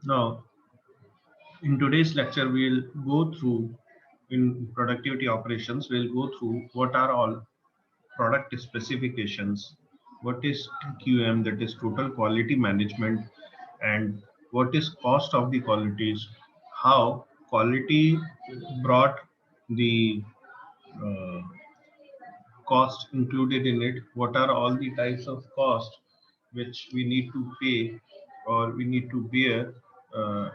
Now, in today's lecture, we'll go through in productivity operations, we'll go through what are all product specifications, what is TQM, that is total quality management, and what is cost of the qualities, how quality brought the uh, cost included in it, what are all the types of cost which we need to pay or we need to bear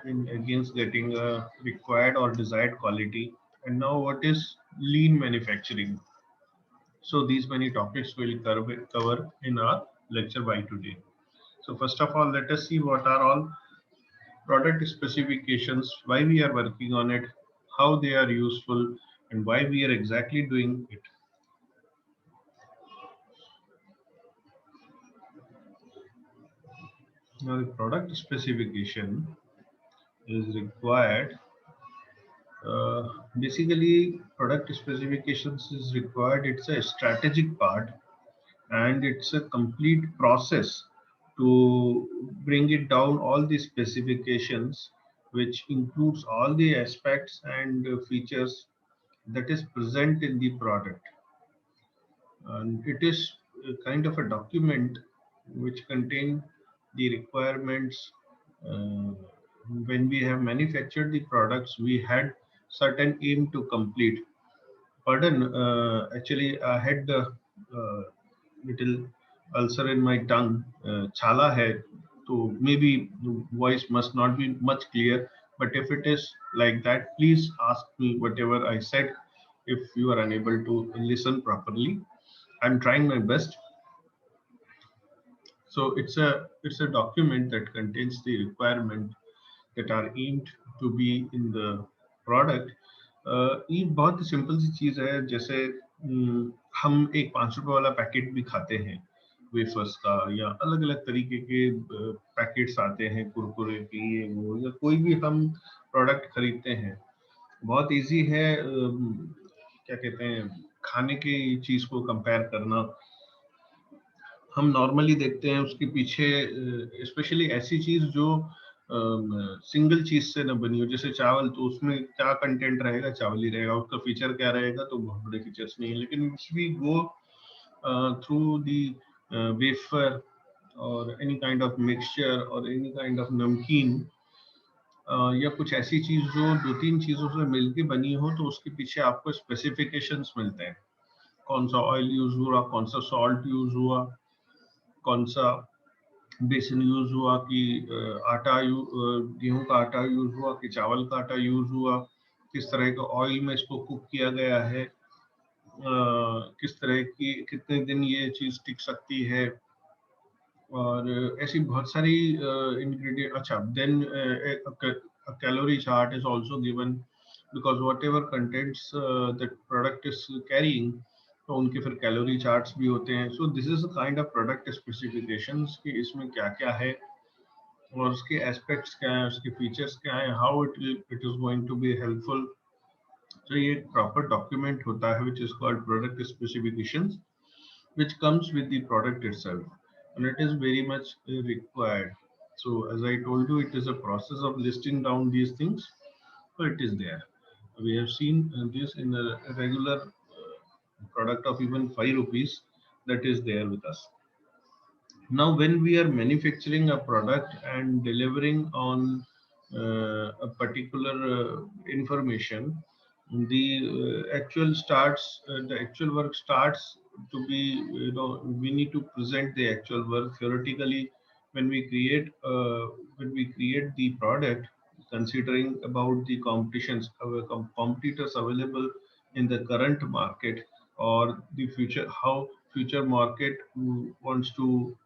in against getting a required or desired quality, and now what is lean manufacturing. So these many topics will cover in our lecture by today. So first of all, let us see what are all product specifications, why we are working on it, how they are useful, and why we are exactly doing it. Now the product specification is required. Uh, Basically, product specifications is required. It's a strategic part and it's a complete process to bring it down all the specifications, which includes all the aspects and features that is present in the product. And it is a kind of a document which contain the requirements. uh, when we have manufactured the products, we had certain aim to complete. Pardon, actually I had the uh, little ulcer in my tongue, chala hai, so maybe the voice must not be much clear, but if it is like that, please ask me whatever I said if you are unable to listen properly. I'm trying my best. So it's a document that contains the requirement that are aimed to be in the product. ये बहुत simple सी चीज़ है, जैसे हम एक 5 रुपए वाला packet भी खाते हैं वेफर्स का, या अलग अलग तरीके के पैकेट्स आते हैं कुरकुरे की, ये वो, या कोई भी हम प्रोडक्ट खरीदते हैं। बहुत इजी है क्या कहते हैं, खाने की चीज़ को कंपेयर करना। हम नॉर्मली देखते हैं उसके पीछे स्पेशली ऐसी चीज जो सिंगल चीज से न बनी हो, जैसे चावल, तो उसमें क्या कंटेंट रहेगा, चावल ही रहेगा, उसका फीचर क्या रहेगा, तो बहुत बड़े फीचर्स नहीं है। लेकिन we go through the wafer और एनी काइंड ऑफ मिक्सचर और एनी काइंड ऑफ नमकीन, या कुछ ऐसी चीज जो दो तीन चीजों से मिलके बनी हो, तो उसके पीछे आपको स्पेसिफिकेशंस मिलते हैं। कौन सा ऑयल यूज हुआ, कौन सा सॉल्ट यूज हुआ, कौन सा बेसन यूज हुआ, कि गेहूं का आटा यूज हुआ, कि चावल का आटा यूज हुआ, किस तरह का ऑयल में इसको कुक किया गया है, किस तरह की कितने दिन ये चीज टिक सकती है, और ऐसी बहुत सारी इंग्रेडिएंट। अच्छा, then calorie chart is also given, because whatever contents that product is carrying, तो उनके फिर कैलोरी चार्ट्स भी होते हैं। So this is kind of product specifications कि इसमें क्या क्या है और उसके एस्पेक्ट्स क्या हैं, उसके फीचर्स क्या हैं, how it is going to be helpful. तो ये एक प्रॉपर डॉक्यूमेंट होता है which is called product specifications, which comes with the product itself, and it is very much required. So as I told you, it is a process of listing down these things, so it is there. We have seen this in a regular product of even 5 rupees, that is there with us. Now when we are manufacturing a product and delivering on a particular information, the actual work starts to be, we need to present the actual work theoretically. when we create uh, when we create the product, considering about the competitors available in the current market, or the future, how future market wants to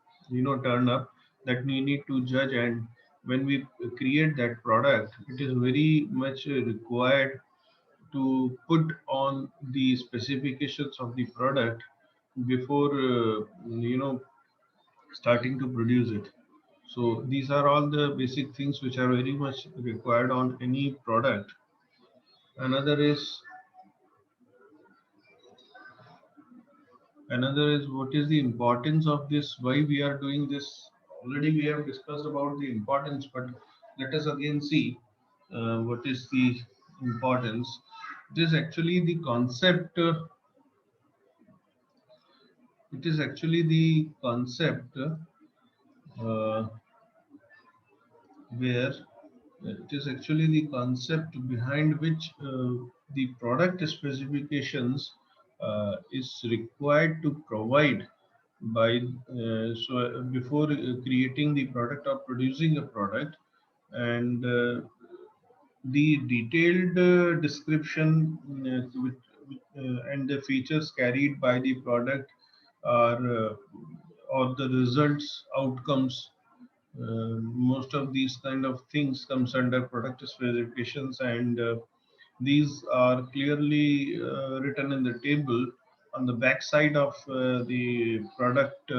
turn up, that we need to judge. And when we create that product, it is very much required to put on the specifications of the product before starting to produce it. So these are all the basic things which are very much required on any product. Another is another is what is the importance of this, why we are doing this. Already we have discussed about the importance, but Let us again see what is the importance. It is actually the concept. It is actually the concept uh, where it is actually the concept behind which the product specifications is required to provide by before creating the product or producing a product, and the detailed description and the features carried by the product are or the results outcomes, most of these kind of things comes under product specifications, and these are clearly written in the table on the back side of the product,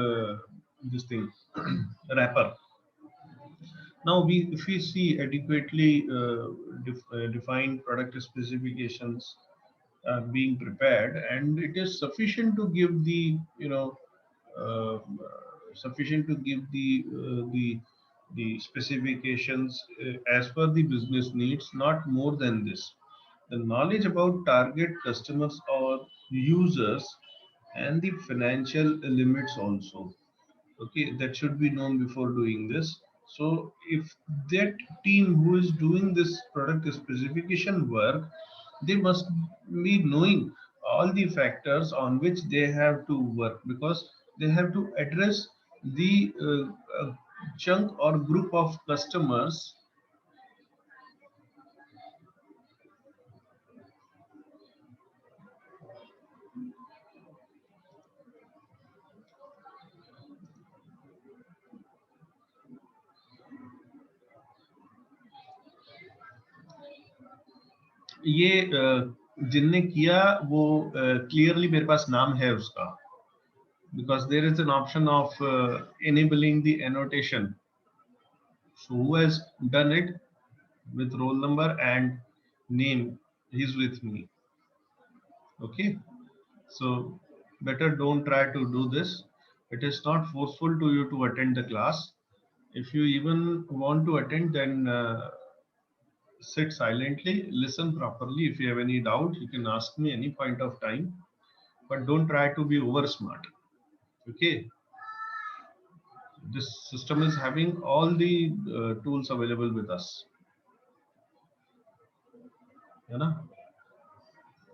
this thing wrapper. Now if we see adequately defined product specifications being prepared, and it is sufficient to give the, uh, sufficient to give the specifications as per the business needs, not more than this. The knowledge about target customers or users and the financial limits also, okay, that should be known before doing this. So if that team who is doing this product specification work, they must be knowing all the factors on which they have to work, because they have to address the chunk or group of customers. ये जिनने किया वो clearly मेरे पास नाम है उसका, because there is an option of enabling the annotation. So who has done it with roll number and name, he's with me. Okay, so better don't try to do this. It is not forceful to you to attend the class. If you even want to attend, then sit silently, listen properly. If you have any doubt, you can ask me any point of time, but don't try to be over smart. Okay, this system is having all the tools available with us, है ना?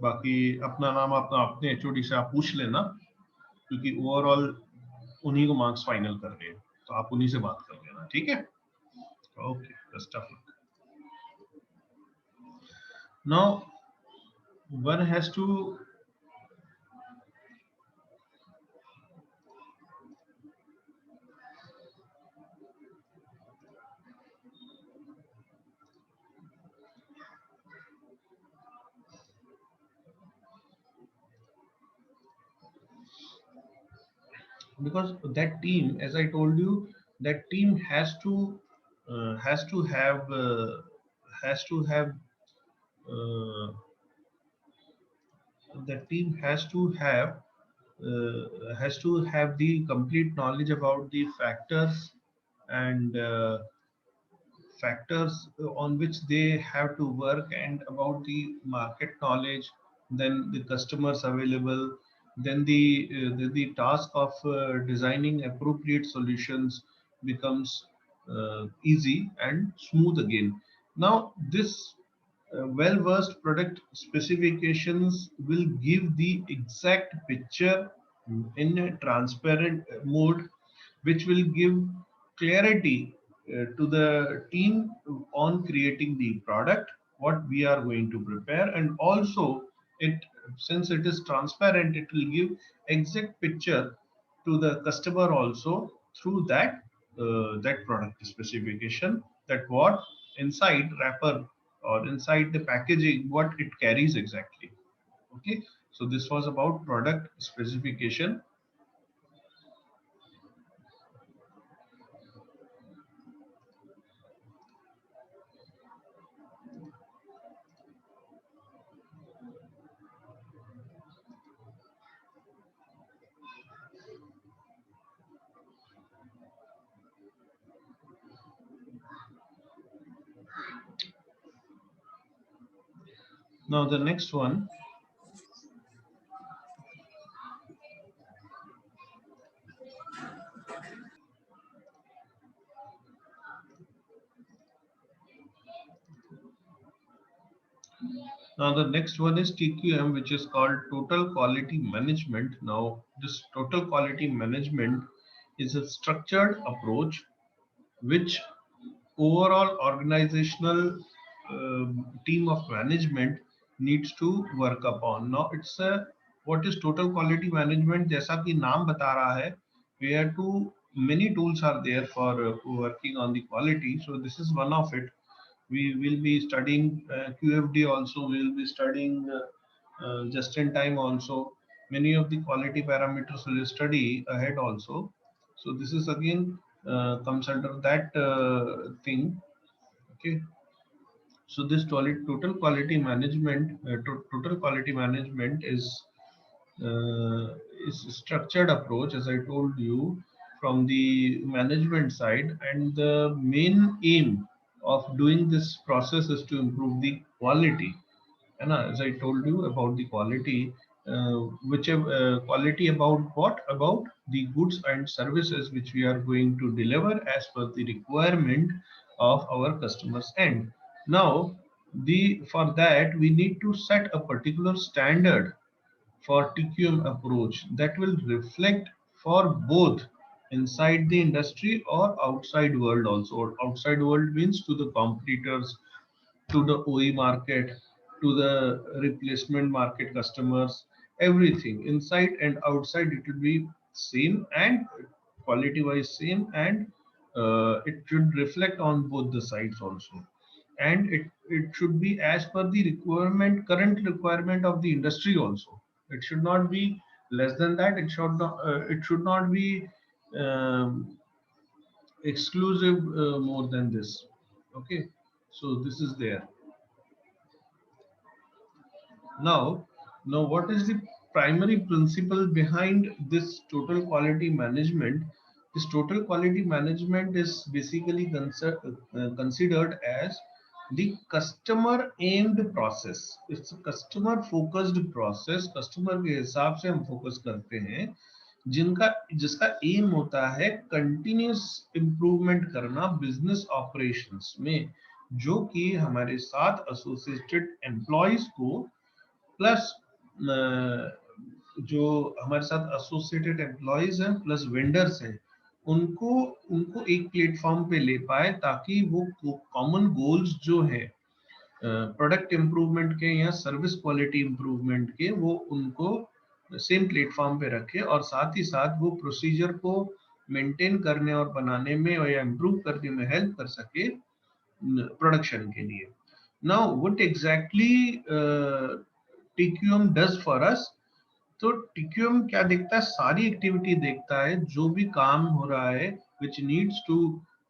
बाकी अपना नाम अपना अपने HOD से आप पूछ लेना, क्योंकि ओवरऑल उन्हीं को मार्क्स फाइनल कर रहे हैं, तो आप उन्हीं से बात कर लेना, ठीक है? Okay, best of luck. Now one has to, because that team, as I told you, that team has to have has to have that team has to have the complete knowledge about the factors and factors on which they have to work, and about the market knowledge, then the customers available, then the task of designing appropriate solutions becomes easy and smooth again. Now this well versed product specifications will give the exact picture in a transparent mode, which will give clarity to the team on creating the product, what we are going to prepare, and also it, since it is transparent, it will give exact picture to the customer also through that that product specification, that what inside wrapper or inside the packaging, what it carries exactly. Okay, so this was about product specification. Now the next one. Now the next one is TQM, which is called Total Quality Management. Now this Total Quality Management is a structured approach which overall organizational team of management needs to work upon. Now it's a what is total quality management? जैसा कि नाम बता रहा है, where to many tools are there for working on the quality. So this is one of it. We will be studying QFD also. We will be studying just in time also. Many of the quality parameters will study ahead also. So this is again comes under that thing. Okay. So this total quality management, total quality management uh, is a structured approach, as I told you, from the management side, and the main aim of doing this process is to improve the quality. And as I told you about the quality, whichever quality about what about the goods and services which we are going to deliver as per the requirement of our customers end. Now, the for that we need to set a particular standard for TQM approach that will reflect for both inside the industry or outside world also. Outside world means to the competitors, to the OE market, to the replacement market customers, everything inside and outside it will be same and quality wise same, and it should reflect on both the sides also, and it should be as per the requirement, current requirement of the industry also. It should not be less than that. It should not be um, exclusive more than this. Okay, so this is there. Now, now what is the primary principle behind this total quality management? This total quality management is basically considered as the customer aimed process. It's a customer focused process. Customer के हिसाब से हम focus करते हैं, जिनका जिसका M होता है कंटिन्यूस इम्प्रूवमेंट करना बिजनेस ऑपरेशंस में, जो कि हमारे साथ एसोसिएटेड एम्प्लॉयज को प्लस जो हमारे साथ एसोसिएटेड एम्प्लॉयज हैं प्लस वेंडर्स हैं, उनको उनको एक प्लेटफॉर्म पे ले पाए, ताकि वो कॉमन गोल्स जो है प्रोडक्ट इम्प्रूवमेंट के या सर्विस क्वालिटी इम्प्रूवमेंट के, वो उनको सेम प्लेटफॉर्म पे रखे और साथ ही साथ वो प्रोसीजर को मेंटेन करने और बनाने में और या इम्प्रूव करने में हेल्प कर सके प्रोडक्शन के लिए. Now what exactly TQM does for us? तो TQM क्या देखता है? सारी एक्टिविटी देखता है जो भी काम हो रहा है which needs to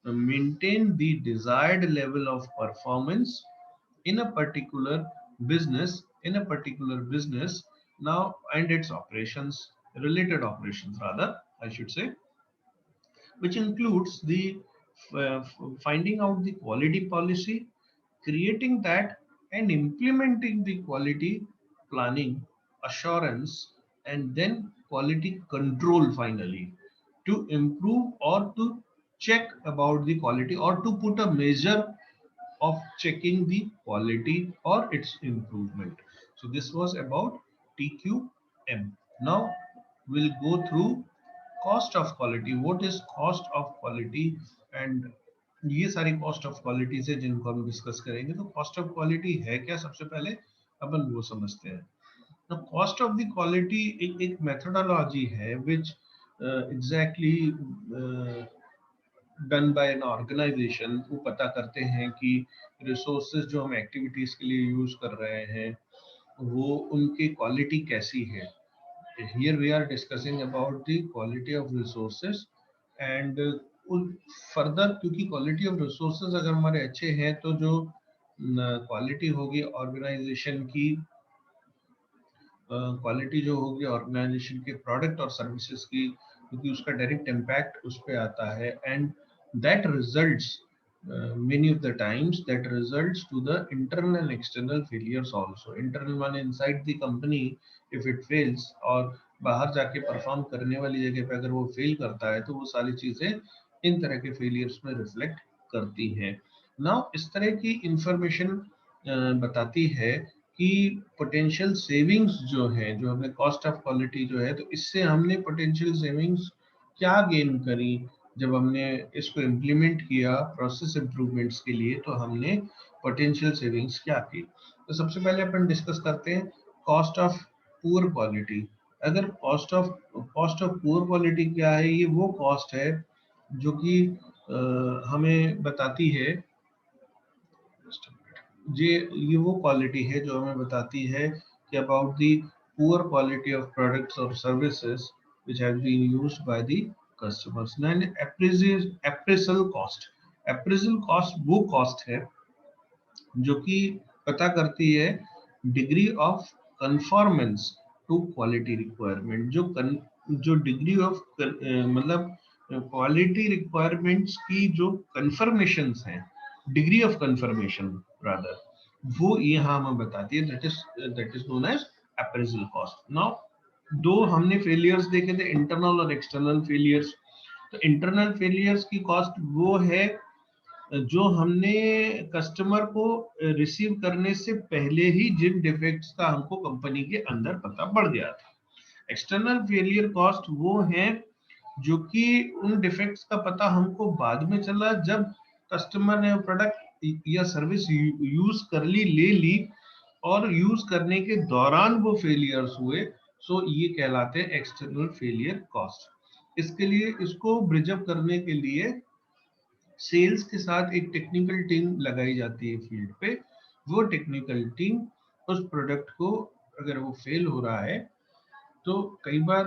maintain the desired level of performance in a particular business now, and its operations, related operations rather I should say, which includes the finding out the quality policy, creating that, and implementing the quality planning, assurance, and then quality control finally, to improve or to check about the quality or to put a measure of checking the quality or its improvement. So this was about TQM. Now we'll go through cost of quality. What is cost of quality? And ये सारी cost of quality से जिनको हम discuss करेंगे, तो cost of quality है क्या, सबसे पहले अपन वो समझते हैं. तो कॉस्ट ऑफ द क्वालिटी एक मेथोडोलॉजी है which exactly done by an organization. वो पता करते हैं कि रिसोर्सेज जो हम एक्टिविटीज के लिए यूज कर रहे हैं वो उनकी क्वालिटी कैसी है. Here we are discussing about the quality of resources and further, क्योंकि quality of resources अगर हमारे अच्छे हैं तो जो क्वालिटी होगी ऑर्गेनाइजेशन की, क्वालिटी जो होगी ऑर्गेनाइजेशन के प्रोडक्ट और सर्विसेज की, क्योंकि उसका डायरेक्ट इम्पैक्ट उस पर आता है, and that results many of the times that results to the internal and external failures also. Internal one inside the company if it fails, और बाहर जाके परफॉर्म करने वाली जगह पे अगर वो फेल करता है तो वो सारी चीजें इन तरह के फेलियर्स में रिफ्लेक्ट करती हैं। नाउ इस तरह की इंफॉर्मेशन बताती है कि पोटेंशियल सेविंग्स जो है, जो हमें कॉस्ट ऑफ क्वालिटी जो है, तो इससे हमने पोटेंशियल सेविंग्स क्या गेन करी जब हमने इसको इम्प्लीमेंट किया प्रोसेस इंप्रूवमेंट्स के लिए, तो हमने पोटेंशियल सेविंग्स क्या की। तो सबसे पहले अपन डिस्कस करते हैं कॉस्ट ऑफ पुअर क्वालिटी। अगर कॉस्ट ऑफ पुअर क्वालिटी क्या है, ये वो कॉस्ट है जो कि हमें बताती है, ये वो क्वालिटी है जो हमें बताती है कि about the poor quality of products और services which has been used by the customers. Then appraisal cost. Appraisal cost वो cost है जो कि पता करती है degree of conformance to quality requirement. जो डिग्री ऑफ मतलब क्वालिटी रिक्वायरमेंट्स की जो कंफर्मेशंस हैं, डिग्री ऑफ कंफर्मेशन रादर, वो यहाँ हमें बताती है। That is known as appraisal cost. Now दो हमने फेलियर्स देखे थे, इंटरनल और एक्सटर्नल फेलियर्स। तो इंटरनल फेलियर्स की कॉस्ट वो है जो हमने कस्टमर को रिसीव करने से पहले ही जिन डिफेक्ट्स का हमको कंपनी के अंदर पता पड़ गया था। एक्सटर्नल फेलियर कॉस्ट वो है जो कि उन डिफेक्ट्स का पता हमको बाद में चला जब कस्टमर ने प्रोडक्ट या सर्विस यूज कर ली, ले ली, और यूज करने के दौरान वो फेलियर्स हुए। सो ये कहलाते हैं एक्सटर्नल फेलियर कॉस्ट। इसके लिए इसको ब्रिज अप करने के लिए सेल्स के साथ एक टेक्निकल टीम लगाई जाती है फील्ड पे। वो टेक्निकल टीम उस प्रोडक्ट को, अगर वो फेल हो रहा है तो कई बार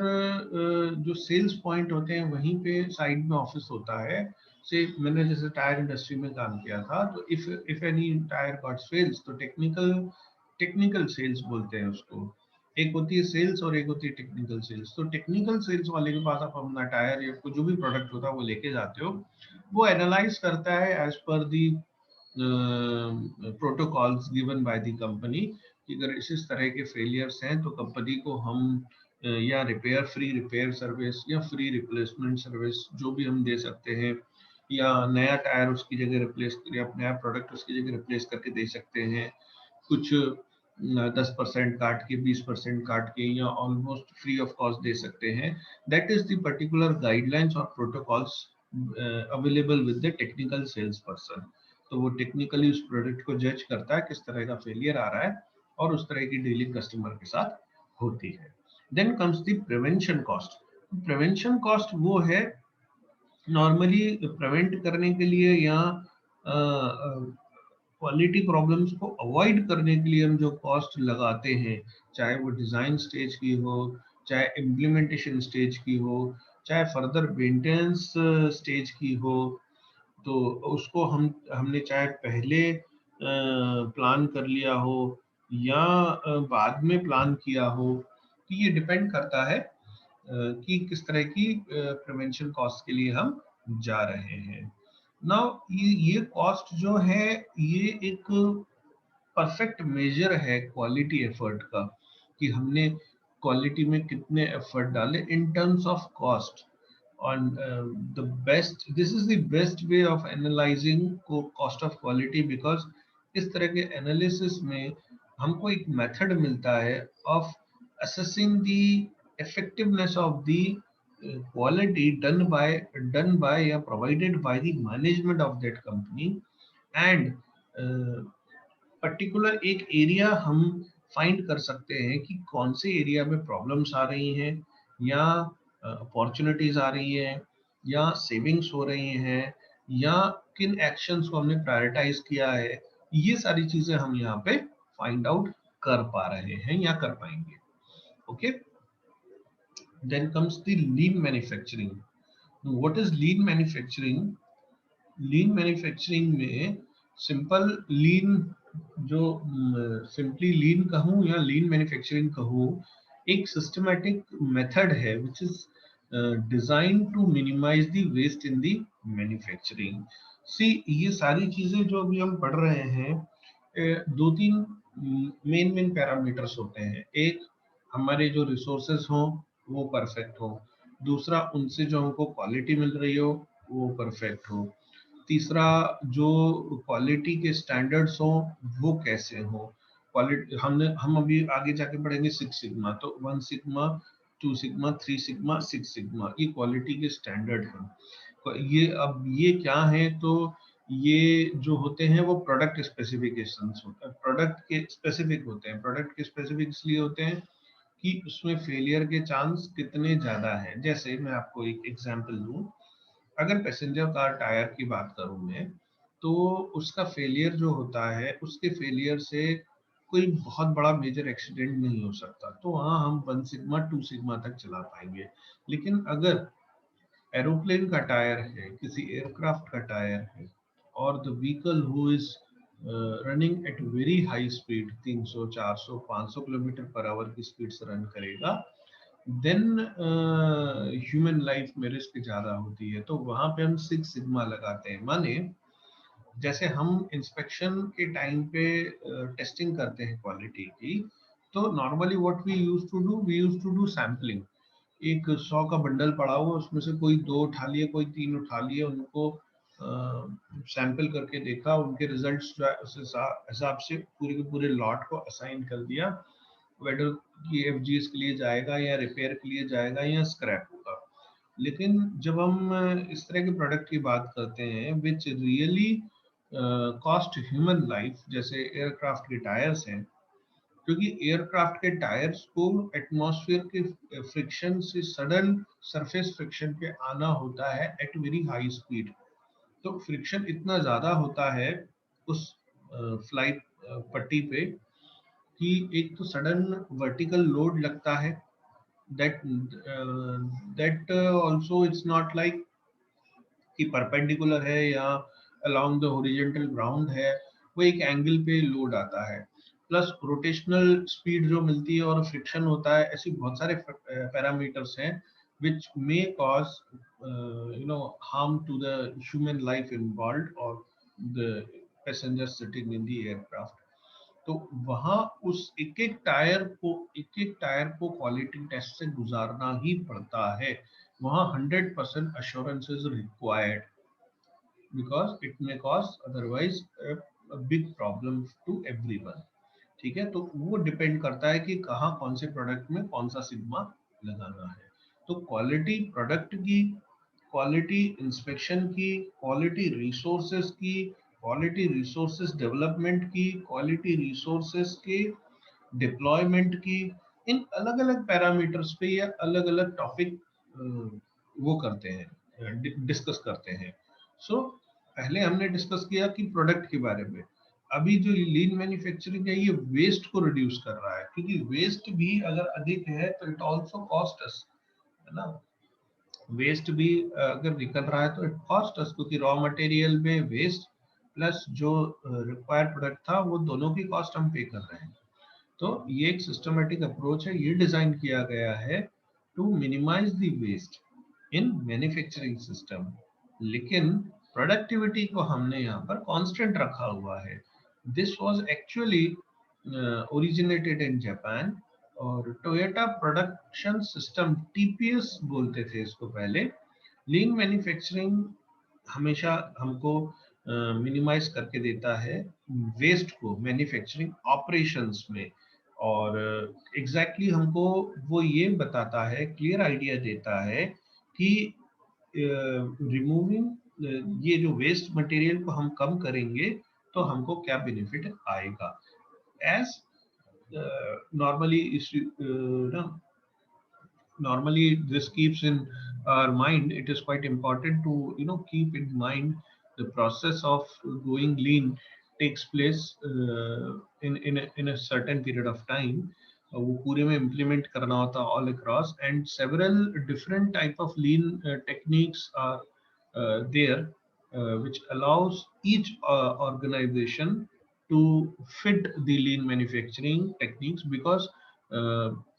जो सेल्स पॉइंट होते हैं वहीं पे साइड में ऑफिस होता है। से मैंने जैसे टायर इंडस्ट्री में काम किया था, तो if any tyre got fails तो टेक्निकल सेल्स बोलते हैं उसको। एक होती है सेल्स और एक होती है टेक्निकल सेल्स। तो टेक्निकल सेल्स वाले के पास आप अपना टायर या जो भी प्रोडक्ट होता है वो लेके जाते हो। वो एनालाइज करता है as per the protocols given by the company कि अगर इस तरह के फेलियर्स हैं तो कंपनी को हम या रिपेयर, फ्री रिपेयर सर्विस या फ्री रिप्लेसमेंट सर्विस जो भी हम दे सकते हैं, या नया टायर उसकी जगह रिप्लेस या नया प्रोडक्ट उसकी जगह रिप्लेस करके दे सकते हैं। कुछ 10% काट के, 20% काट के, या ऑलमोस्ट फ्री ऑफ कॉस्ट दे सकते हैं। That is the particular guidelines और protocols available with the technical sales person. तो वो टेक्निकली उस प्रोडक्ट को जज करता है किस तरह का फेलियर आ रहा है, और उस तरह की डीलिंग कस्टमर के साथ होती है। Then comes the prevention cost. Prevention cost वो है नॉर्मली प्रिवेंट करने के लिए या क्वालिटी प्रॉब्लम्स को अवॉइड करने के लिए हम जो कॉस्ट लगाते हैं, चाहे वो डिजाइन स्टेज की हो, चाहे इम्प्लीमेंटेशन स्टेज की हो, चाहे फर्दर मेंटेनेंस स्टेज की हो, तो उसको हमने चाहे पहले प्लान कर लिया हो या बाद में प्लान किया हो, तो ये डिपेंड करता है कि किस तरह की प्रिवेंशन कॉस्ट के लिए हम जा रहे हैं। नाउ ये कॉस्ट जो है ये एक परफेक्ट मेजर है क्वालिटी एफर्ट का, कि हमने क्वालिटी में कितने एफर्ट डाले in terms of cost. on the best this is the best way of analyzing cost of quality, because इस तरह के एनालिसिस में हमको एक मेथड मिलता है of assessing the effectiveness of the quality done by या provided by the management of that company, and particular एक एरिया हम फाइंड कर सकते हैं कि कौन से एरिया में प्रॉब्लम्स आ रही हैं, या अपॉर्चुनिटीज आ रही हैं, या सेविंग्स हो रही हैं, या किन एक्शंस को हमने प्रायोरिटाइज किया है। ये सारी चीजें हम यहाँ पे फाइंड आउट कर पा रहे हैं या कर पाएंगे। Okay, then comes the lean manufacturing. What is lean manufacturing? Lean manufacturing में सिंपल लीन, जो सिंपली लीन कहूँ या लीन मैन्युफैक्चरिंग कहूँ, एक सिस्टमैटिक मेथड है which is design to minimize the waste in the manufacturing. See ये सारी चीजें जो अभी हम पढ़ रहे हैं, दो तीन मेन पैरामीटर्स होते हैं। एक, हमारे जो रिसोर्सेस हों वो परफेक्ट हो। दूसरा, उनसे जो हमको क्वालिटी मिल रही हो वो परफेक्ट हो। तीसरा, जो क्वालिटी के स्टैंडर्ड्स हों वो कैसे हों। क्वालिटी हम अभी आगे जाके पढ़ेंगे सिक्स सिग्मा, तो one sigma, two sigma, three sigma, six sigma, ये क्वालिटी के स्टैंडर्ड हैं। ये अब ये क्या है, तो ये जो होते हैं वो प्रोडक्ट स्पेसिफिकेशंस होते हैं, प्रोडक्ट के स्पेसिफिक होते हैं। प्रोडक्ट के स्पेसिफिक इसलिए होते हैं कि उसमें फेलियर के चांस कितने ज्यादा हैं। जैसे मैं आपको एक एग्जांपल दूं, अगर पैसेंजर कार टायर की बात करूं मैं, तो उसका फेलियर जो होता है, उसके फेलियर से कोई बहुत बड़ा मेजर एक्सीडेंट नहीं हो सकता, तो वहाँ हम वन सिग्मा टू सिग्मा तक चला पाएंगे। लेकिन अगर एरोप्लेन का टायर है, किसी एयरक्राफ्ट का टायर है, और the vehicle who is running at very high speed, 300 400 500 kilometre per hour की स्पीड से रन करेगा, देन ह्यूमन लाइफ में रिस्क ज्यादा होती है। तो वहां पे हम सिक्स सिग्मा लगाते हैं। माने जैसे हम इंस्पेक्शन के टाइम पे टेस्टिंग करते हैं क्वालिटी की, तो normally what we use to do, we use to do sampling. एक 100 का बंडल पड़ा हुआ, उसमें से कोई दो उठा लिए, कोई तीन उठा लिए, उनको सैंपल करके देखा, उनके रिजल्ट्स जो है उस हिसाब से पूरे के पूरे लॉट को असाइन कर दिया, वेदर कि एफजीएस के लिए जाएगा या रिपेयर के लिए जाएगा या स्क्रैप होगा। लेकिन जब हम इस तरह के प्रोडक्ट की बात करते हैं which really cost human life, जैसे एयरक्राफ्ट के टायर्स हैं, क्योंकि एयरक्राफ्ट के टायर्स को एटमॉस्फेयर के फ्रिक्शन से, सडन सरफेस फ्रिक्शन पे आना होता है एट वेरी हाई स्पीड। तो फ्रिक्शन इतना ज्यादा होता है उस फ्लाइट पट्टी पे कि एक तो सडन वर्टिकल लोड लगता है, that that also it's not like कि परपेंडिकुलर है या अलोंग द हॉरिजॉन्टल ग्राउंड है, वो एक एंगल पे लोड आता है। प्लस रोटेशनल स्पीड जो मिलती है और फ्रिक्शन होता है, ऐसे बहुत सारे पैरामीटर्स हैं which may cause harm to the human life involved or the passengers sitting in the aircraft। तो वहां उस एक एक टायर को क्वालिटी टेस्ट से गुजारना ही पड़ता है। वहां 100% assurance is required because it may cause otherwise a big problem to everyone। ठीक है, तो वो डिपेंड करता है कि कहाँ कौन से प्रोडक्ट में कौन सा सिग्मा लगाना है। तो क्वालिटी प्रोडक्ट की, क्वालिटी इंस्पेक्शन की, क्वालिटी रिसोर्सेज की, क्वालिटी रिसोर्सेज डेवलपमेंट की, क्वालिटी रिसोर्सेज के डिप्लॉयमेंट की, इन अलग अलग पैरामीटर्स पे या अलग अलग टॉपिक वो करते हैं, डिस्कस करते हैं। सो पहले हमने डिस्कस किया कि प्रोडक्ट के बारे में। अभी जो लीन मैन्युफैक्चरिंग है, ये वेस्ट को रिड्यूस कर रहा है, क्योंकि वेस्ट भी अगर अधिक है तो इट आल्सो कॉस्ट अस, है ना। वेस्ट भी अगर निकल रहा है तो इट कॉस्ट अस, क्योंकि रॉ मटेरियल में वेस्ट प्लस जो रिक्वायर्ड प्रोडक्ट था, वो दोनों की कॉस्ट हम पे कर रहे हैं। तो ये एक सिस्टमेटिक अप्रोच है, ये डिजाइन किया गया है to minimize the waste in manufacturing system. लेकिन प्रोडक्टिविटी को हमने यहाँ पर कांस्टेंट रखा हुआ है। This was actually originated in Japan, और टोयोटा प्रोडक्शन सिस्टम, टीपीएस बोलते थे इसको पहले। लीन मैन्युफैक्चरिंग हमेशा हमको मिनिमाइज करके देता है वेस्ट को मैन्युफैक्चरिंग ऑपरेशंस में, और एग्जैक्टली हमको वो ये बताता है, क्लियर आइडिया देता है कि रिमूविंग ये जो वेस्ट मटेरियल को हम कम करेंगे तो हमको क्या बेनिफिट आएगा। As normally normally this keeps in our mind, it is quite important to keep in mind the process of going lean takes place in a certain period of time। वो पूरे में implement करना होता all across, and several different type of lean techniques are there, which allows each organization to fit the lean manufacturing techniques, because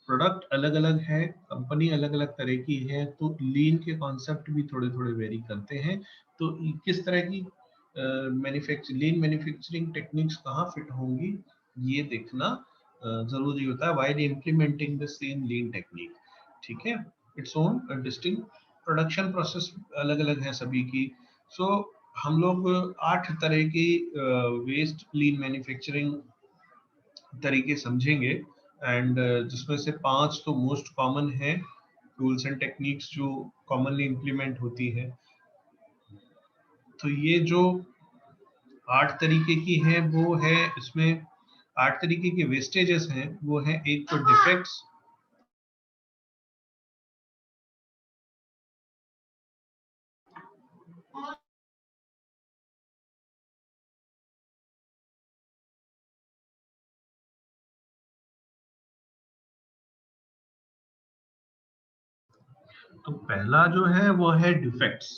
product अलग अलग है, company अलग अलग तरह की है, तो लीन के कॉन्सेप्ट भी थोड़े थोड़े वेरी करते हैं। तो किस तरह की लीन मैन्युफैक्चरिंग टेक्निक्स कहाँ फिट होंगी, ये देखना जरूरी होता है while implementing the same lean technique. ठीक है, its own distinct production process अलग अलग है सभी की। सो हम लोग 8 तरह की वेस्ट लीन मैन्युफैक्चरिंग तरीके समझेंगे, एंड जिसमें से 5 तो मोस्ट कॉमन है, टूल्स एंड टेक्निक्स जो कॉमनली इम्प्लीमेंट होती है। तो ये जो 8 तरीके की है वो है, इसमें 8 तरीके के वेस्टेजेस हैं, वो है एक तो डिफेक्ट्स, तो पहला जो है वो है डिफेक्ट्स,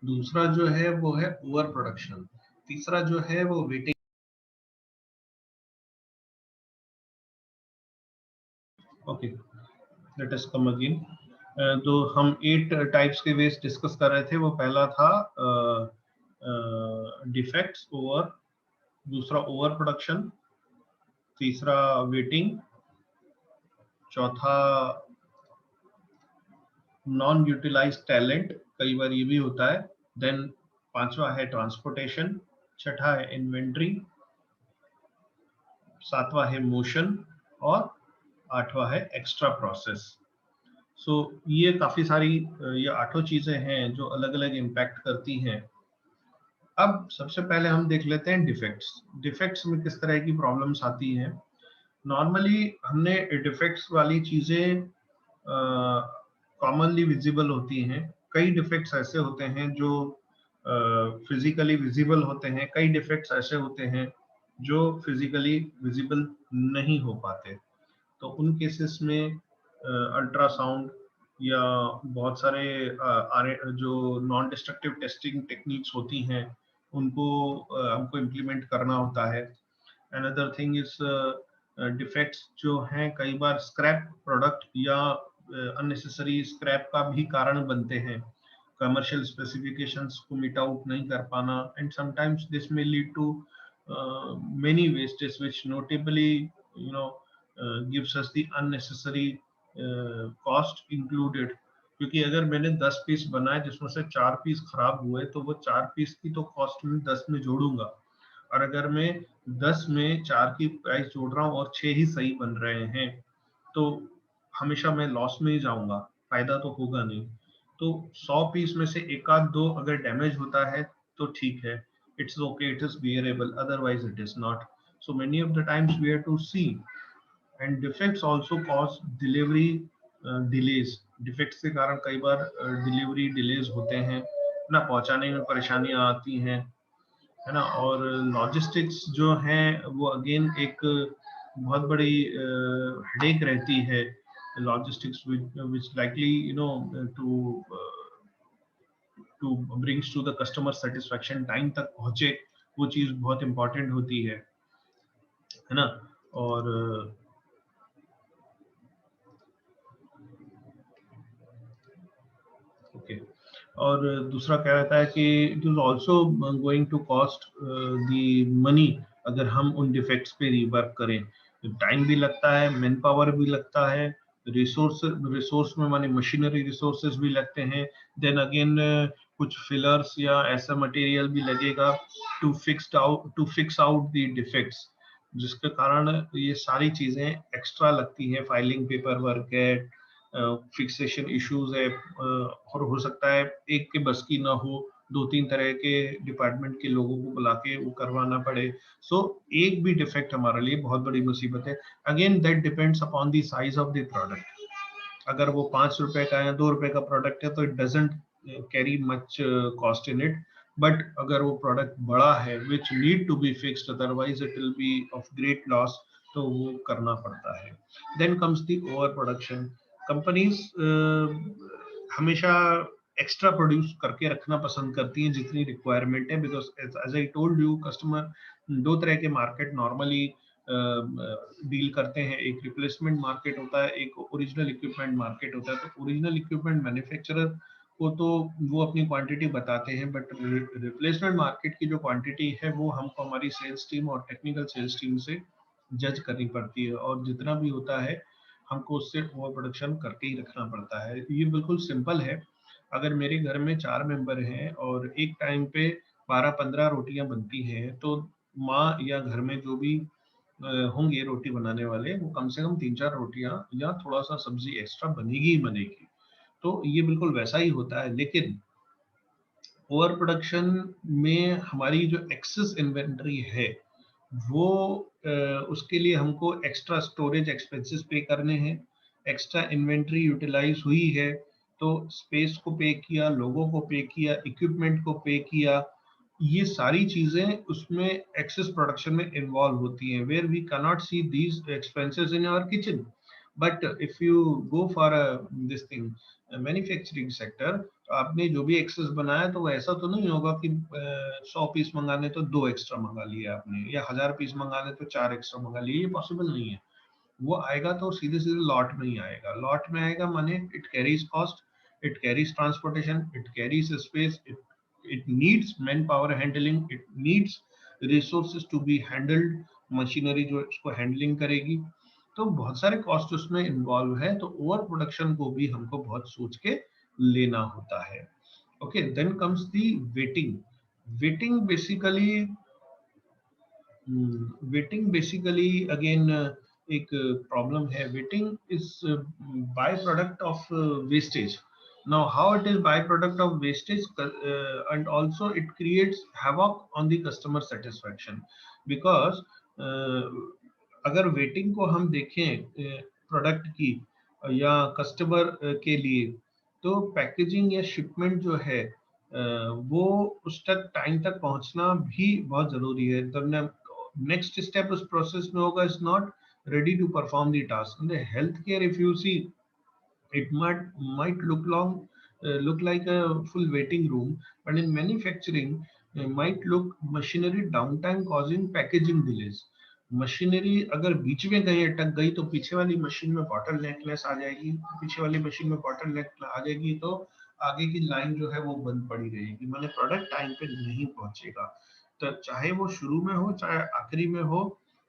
दूसरा जो है वो है ओवर प्रोडक्शन, तीसरा जो है वो waiting. Okay, let us come again. तो हम 8 टाइप्स के वेस्ट डिस्कस कर रहे थे। वो पहला था डिफेक्ट्स, ओवर, दूसरा ओवर प्रोडक्शन, तीसरा वेटिंग, चौथा नॉन यूटिलाइज टैलेंट, कई बार ये भी होता है, देन पांचवा है ट्रांसपोर्टेशन, छठा है इन्वेंट्री, सातवां है मोशन, और आठवां है एक्स्ट्रा प्रोसेस। सो ये काफी सारी ये 8 चीजें हैं जो अलग अलग इम्पैक्ट करती हैं। अब सबसे पहले हम देख लेते हैं डिफेक्ट्स। डिफेक्ट्स में किस तरह की प्रॉब्लम्स आती हैं। नॉर्मली हमने डिफेक्ट्स वाली चीजें कॉमनली विजिबल होती हैं। कई डिफेक्ट्स ऐसे होते हैं जो फिजिकली विजिबल होते हैं, कई डिफेक्ट्स ऐसे होते हैं जो फिजिकली विजिबल नहीं हो पाते। तो उन केसेस में अल्ट्रासाउंड या बहुत सारे जो नॉन डिस्ट्रक्टिव टेस्टिंग टेक्निक्स होती हैं उनको हमको इम्प्लीमेंट करना होता है। अनदर थिंग इज डिफेक्ट्स जो हैं कई बार स्क्रैप प्रोडक्ट या अननेसेसरी स्क्रैप का भी कारण बनते हैं। कमर्शियल स्पेसिफिकेशंस को मीट आउट नहीं कर पाना, and sometimes this may lead to many wastes which notably you know gives us the unnecessary cost included। क्योंकि अगर मैंने 10 पीस बनाए जिसमें से 4 पीस खराब हुए तो वो 4 पीस की तो कॉस्ट में 10 में जोड़ूंगा, और अगर मैं 10 में 4 की प्राइस जोड़ रहा हूँ और 6 ही सही बन रहे हैं तो हमेशा मैं लॉस में ही जाऊंगा, फायदा तो होगा नहीं। तो 100 पीस में से एक आध दो अगर डैमेज होता है तो ठीक है, it's okay, it is bearable, otherwise it is not। So many of the times we have to see, and defects also cause delivery delays। defects के कारण कई बार delivery delays होते हैं ना, पहुंचाने में परेशानियां आती हैं, है ना। और लॉजिस्टिक्स जो है वो अगेन एक बहुत बड़ी हेडेक रहती है। Logistics which likely to brings to the customer satisfaction, time तक पहुंचे, वो चीज बहुत इंपॉर्टेंट होती है ना। और ओके, और दूसरा क्या रहता है कि it is also going to cost the money. अगर हम उन डिफेक्ट्स पे रिवर्क करें तो टाइम भी लगता है, मैन पावर भी लगता है, रिसोर्स में माने मशीनरी रिसोर्सेज भी लगते हैं। देन अगेन कुछ फिलर्स या ऐसा मटेरियल भी लगेगा to fix out the defects, जिसके कारण ये सारी चीजें एक्स्ट्रा लगती हैं। फाइलिंग पेपर वर्क है, फिक्सेशन इश्यूज है, और हो सकता है एक के बस की ना हो, 2-3 तरह के डिपार्टमेंट के लोगों को बुला के वो करवाना पड़े। सो एक भी डिफेक्ट हमारे लिए बहुत बड़ी मुसीबत है। Again that depends upon the size of the product. अगर वो 5 रुपए का या 2 रुपए का प्रोडक्ट है तो it doesn't carry much cost in it, but अगर वो प्रोडक्ट बड़ा है which need to be fixed otherwise it will be of great loss, तो वो करना पड़ता है। Then comes the over production. Companies हमेशा एक्स्ट्रा प्रोड्यूस करके रखना पसंद करती हैं जितनी रिक्वायरमेंट है, because as I told you customer, दो तरह के मार्केट नॉर्मली डील करते हैं। एक रिप्लेसमेंट मार्केट होता है, एक ओरिजिनल इक्विपमेंट मार्केट होता है। तो ओरिजिनल इक्विपमेंट मैन्युफैक्चरर को तो वो अपनी क्वांटिटी बताते हैं, बट रिप्लेसमेंट मार्केट की जो क्वांटिटी है वो हमको हमारी सेल्स टीम और टेक्निकल सेल्स टीम से जज करनी पड़ती है, और जितना भी होता है हमको उससे ओवर प्रोडक्शन करके ही रखना पड़ता है। ये बिल्कुल सिंपल है। अगर मेरे घर में 4 मेंबर हैं और एक टाइम पे 12-15 रोटियां बनती हैं, तो माँ या घर में जो भी होंगे रोटी बनाने वाले, वो कम से कम 3-4 रोटियां या थोड़ा सा सब्जी एक्स्ट्रा बनेगी ही बनेगी। तो ये बिल्कुल वैसा ही होता है। लेकिन ओवर प्रोडक्शन में हमारी जो एक्सेस इन्वेंट्री है, वो उसके लिए हमको एक्स्ट्रा स्टोरेज एक्सपेंसेस पे करने हैं। एक्स्ट्रा इन्वेंट्री यूटिलाइज हुई है तो स्पेस को पे किया, लोगों को पे किया, इक्विपमेंट को पे किया। ये सारी चीजें उसमें एक्सेस प्रोडक्शन में इन्वॉल्व होती हैं, where we can not see these expenses in our kitchen. But if you go for this thing manufacturing sector, तो आपने जो भी एक्सेस बनाया तो वो ऐसा तो नहीं होगा कि 100 पीस मंगाने तो 2 एक्स्ट्रा मंगा लिए आपने, या 1000 पीस मंगाने तो 4 एक्स्ट्रा मंगा लिए। ये पॉसिबल नहीं है। वो आएगा तो सीधे सीधे लॉट में ही आएगा। लॉट में आएगा माने it carries cost, it carries transportation, it carries space, it needs man power handling, it needs resources to be handled, machinery जो इसको हैंडलिंग करेगी। तो बहुत सारे कॉस्ट उसमें इन्वॉल्व है। तो ओवर प्रोडक्शन को भी हमको बहुत सोच के लेना होता है। Okay, then comes the waiting. Waiting basically waiting basically again एक प्रॉब्लम है। Waiting is by product of wastage. now how it is by product of wastage, and also it creates havoc on the customer satisfaction, because अगर waiting को हम देखें product की या customer के लिए, तो पैकेजिंग या शिपमेंट जो है वो उस तक टाइम तक पहुंचना भी बहुत जरूरी है। तो नेक्स्ट स्टेप उस प्रोसेस में होगा, is not ready to perform the task. In the healthcare, if you see, it might look like a full waiting room, but in manufacturing might look machinery downtime causing packaging delays. Machinery अगर बीच में कहीं अटक गई तो पीछे वाली machine में bottle necklace आ जाएगी, पीछे वाली मशीन में बॉटल नेक आ जाएगी, तो आगे की लाइन जो है वो बंद पड़ी रहेगी, माने प्रोडक्ट टाइम पे नहीं पहुंचेगा। तो चाहे वो शुरू में हो चाहे आखिरी में हो,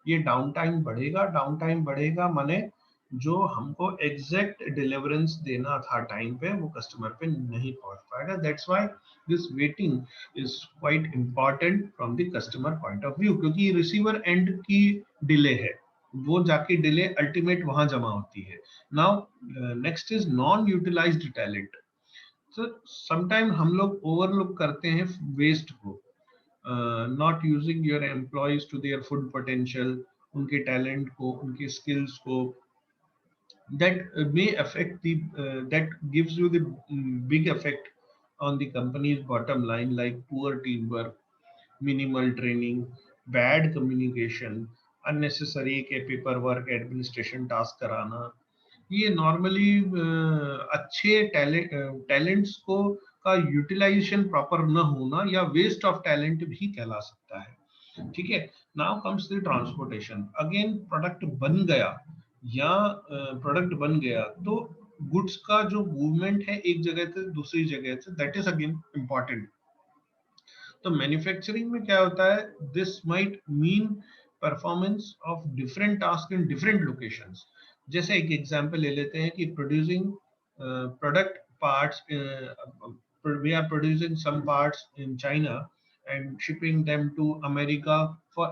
ये डाउन टाइम बढ़ेगा। डाउन टाइम बढ़ेगा माने जो हमको एग्जैक्ट डिलीवरेंस देना था टाइम पे, वो कस्टमर पे नहीं पहुंच पाएगा। That's why this waiting is quite important from the customer point of view, क्योंकि रिसीवर एंड की डिले है, वो जाके डिले अल्टीमेट वहां जमा होती है। Now next is non utilized talent. तो समटाइम हम लोग ओवरलुक करते हैं वेस्ट को, not using your employees to their full potential, उनके टैलेंट को, उनके स्किल्स को, that may affect the that gives you the big effect on the company's bottom line, like poor teamwork, minimal training, bad communication, unnecessary के paper work, administration task कराना। ये normally अच्छे talents को का utilisation proper न होना या waste of talent भी कहला सकता है। ठीक है, now comes the transportation. Again product बन गया या प्रोडक्ट बन गया तो गुड्स का जो मूवमेंट है एक जगह से दूसरी जगह से, दैट इज अगेन इम्पॉर्टेंट। तो मैन्युफैक्चरिंग में क्या होता है, this might mean performance of different task in different locations. जैसे एक एग्जांपल ले लेते हैं कि producing product parts, we are producing some parts in China and shipping them to America for